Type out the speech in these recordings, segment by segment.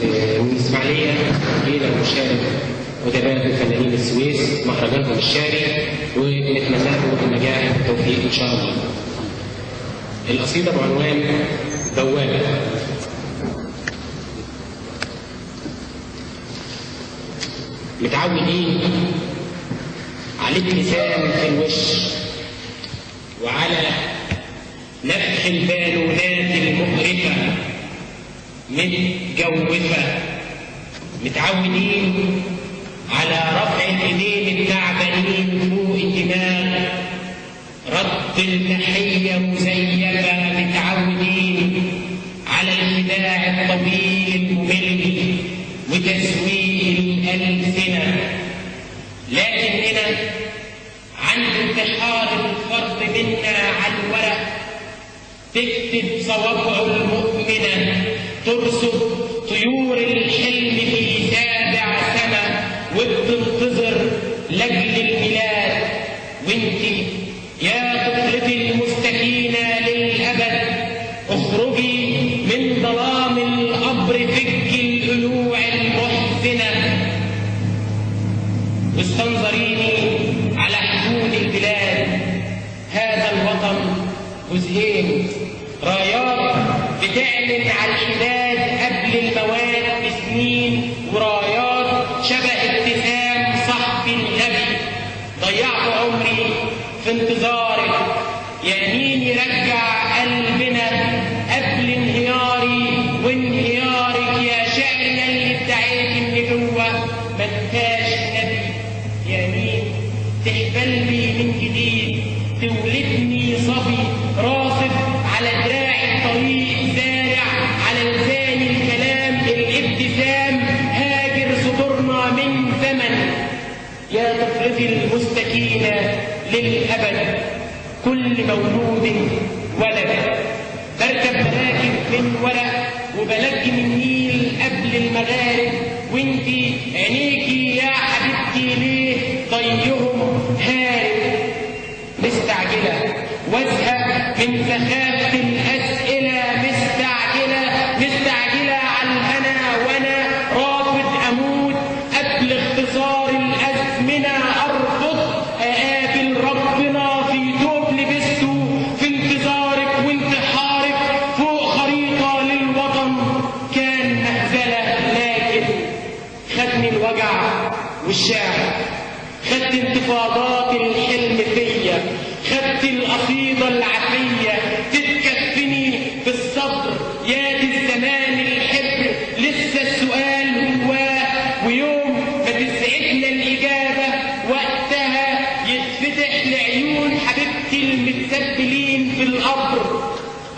من الإسماعيلية إلى مشارك أدباء فنانين السويس مهرجانهم الشعري، ونتمنى له النجاح والتوفيق إن شاء الله. القصيدة بعنوان بوابة. متعودين على الابتسام في الوش وعلى نفخ البالونات المقرفة متجوفة، متعودين على رفع الايدين التعبانين فوق الدماغ، رد التحية مزيفة، متعودين على الخداع الطويل الممل وتسويق الألسنة. لكننا عند انتحار الفرد منا على الورق تكتب صوابعه المؤمنة، ترصد طيور الحلم في سابع سنة وبتنتظر لجل الميلاد. وانتي يا طفلتي المستكينة للأبد اخرجي من ظلام القبر، فكي القلوع المحزنة واستنظريني على حدود البلاد. هذا الوطن جزئين، رايات بتعلن على الحداد قبل المواد بسنين، ورايات شبه ابتسام صاحبي الغبي. ضيعت عمري في انتظارك، يا مين يرجع قلبنا قبل انهياري وانهيارك، يا شاعرنا اللي ادعيت النبوة ملكاش نبي. يا مين تحبلي من جديد، تولدني صبي راصد على دراع الطريق، زارع على لسان الكلام الابتسام، هاجر صدورنا من زمن. يا طفلتي المستكينة للأبد، كل مولود ولد، بركب مراكب من ورق وبلج من النيل قبل المغارب، وانتي عينيكي يا حبيبتي ليه طيهم هارب. مستعجلة وازهق من سخافة الأسئلة، مستعجلة على الهنا وانا رافض اموت قبل اختصار الازمنة، ارفض اقابل ربنا في ثوب لبسته في انتظارك وانتحارك فوق خريطة للوطن كان مهزلة. لكن خدني الوجع والشعر، خدت انتفاضات الحلم فيا، خدت القصيدة العافية تتكفني بالصبر. يا دي الزمان الحبر لسه السؤال هو، ويوم ما تسعدنا الإجابة وقتها يتفتح لعيون حبيبتي المتسبلين في القبر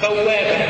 بوابة.